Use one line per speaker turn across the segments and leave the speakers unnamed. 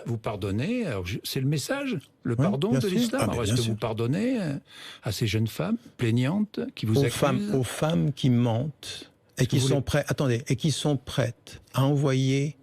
Vous pardonnez, c'est le message, le
Oui,
pardon
bien
de
sûr.
l'islam.
Ah,
Alors
bien
est-ce que
sûr.
vous pardonnez à ces jeunes femmes plaignantes qui vous accusent?
Aux femmes qui mentent et
que
qui
vous
sont
voulez-
prêtes, attendez, et qui sont prêtes à envoyer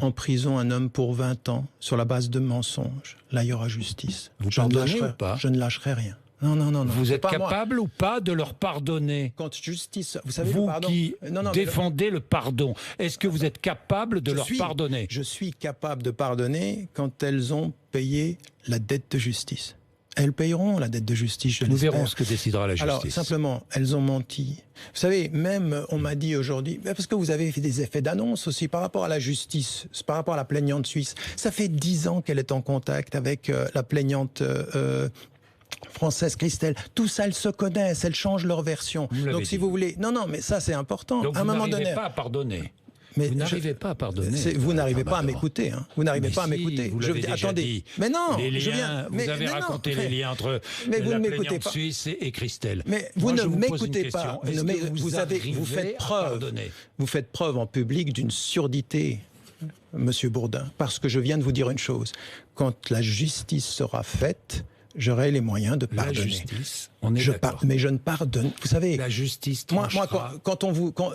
en prison un homme pour 20 ans sur la base de mensonges. Là, il y aura justice.
Vous pardonnez ou pas?
Je ne lâcherai rien. Non, non, non, non.
Vous
c'est
êtes
pas moi.
capable ou pas de leur pardonner?
Quand justice, vous savez,
Vous
le pardon.
qui
Non, non, mais
défendez le pardon, est-ce que vous êtes capable de leur pardonner?
Je suis capable de pardonner quand elles ont payé la dette de justice. Elles payeront la dette de justice, je
Nous
l'espère.
verrons ce que décidera la justice.
Alors, simplement, elles ont menti. Vous savez, même, on m'a dit aujourd'hui, parce que vous avez fait des effets d'annonce aussi par rapport à la justice, par rapport à la plaignante suisse. Ça fait 10 ans qu'elle est en contact avec la plaignante française Christelle. Tout ça, elles se connaissent, elles changent leur version. Donc, si vous voulez... Non, non, mais ça, c'est important.
Donc,
à un
vous
moment
n'arrivez
donné...
pas à pardonner.
Mais
vous n'arrivez pas à pardonner.
Vous n'arrivez pas à
d'abord.
m'écouter. Hein. Vous n'arrivez pas à m'écouter.
Vous l'avez déjà
attendez.
dit.
Mais non.
Les
je
liens,
viens,
vous avez raconté les liens entre
mais vous
la
ne m'écoutez
plaignante
pas.
suisse et Christelle.
Mais vous
Moi,
ne
je vous pose une
m'écoutez
question.
pas.
Est-ce que
Vous
arrivez
faites
à
preuve.
pardonner?
Vous faites preuve en public d'une surdité, Monsieur Bourdin, parce que je viens de vous dire une chose. Quand la justice sera faite, j'aurai les moyens de pardonner.
La justice, on est d'accord.
Mais je ne pardonne. Vous savez,
la justice
moi,
tranchera.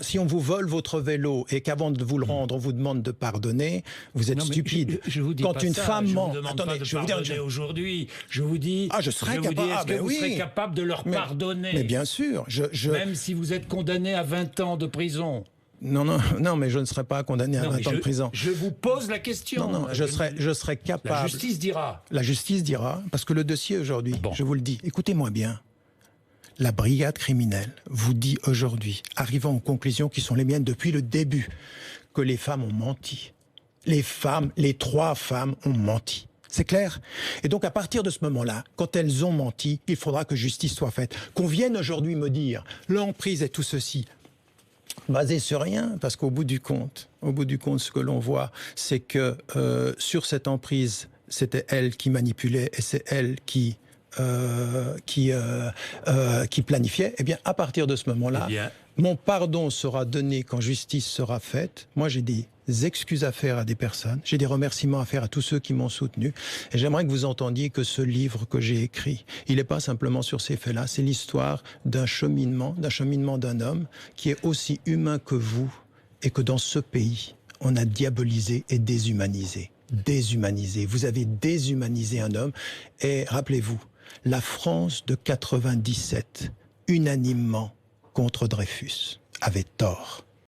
si on vous vole votre vélo et qu'avant de vous le rendre, on vous demande de pardonner, vous êtes
Non, mais
stupide.
Je vous dis
quand
pas
une
ça,
femme
je
ment,
vous demande
attendez,
pas de
je vais vous dire
pardonner aujourd'hui. Je vous dis,
je serais
vous
capable.
dis, est-ce que vous
oui.
serez capable de leur pardonner?
Mais bien sûr,
Même si vous êtes condamné à 20 ans de prison.
Non, mais je ne serai pas condamné à 20 ans de prison.
Je vous pose la question.
Non, je serai capable.
La justice dira.
La justice dira, parce que le dossier aujourd'hui, je vous le dis, écoutez-moi bien, la brigade criminelle vous dit aujourd'hui, arrivant aux conclusions qui sont les miennes depuis le début, que les femmes ont menti. Les 3 femmes ont menti. C'est clair? Et donc, à partir de ce moment-là, quand elles ont menti, il faudra que justice soit faite. Qu'on vienne aujourd'hui me dire, l'emprise et tout ceci, basé sur rien, parce qu'au bout du compte, ce que l'on voit, c'est que sur cette emprise, c'était elle qui manipulait et c'est elle qui planifiait. Eh bien, à partir de ce moment-là, mon pardon sera donné quand justice sera faite. Moi, j'ai des excuses à faire à des personnes, j'ai des remerciements à faire à tous ceux qui m'ont soutenu. Et j'aimerais que vous entendiez que ce livre que j'ai écrit, il n'est pas simplement sur ces faits-là, c'est l'histoire d'un cheminement d'un homme qui est aussi humain que vous et que dans ce pays, on a diabolisé et déshumanisé. Vous avez déshumanisé un homme. Et rappelez-vous, la France de 97, unanimement contre Dreyfus, avait tort.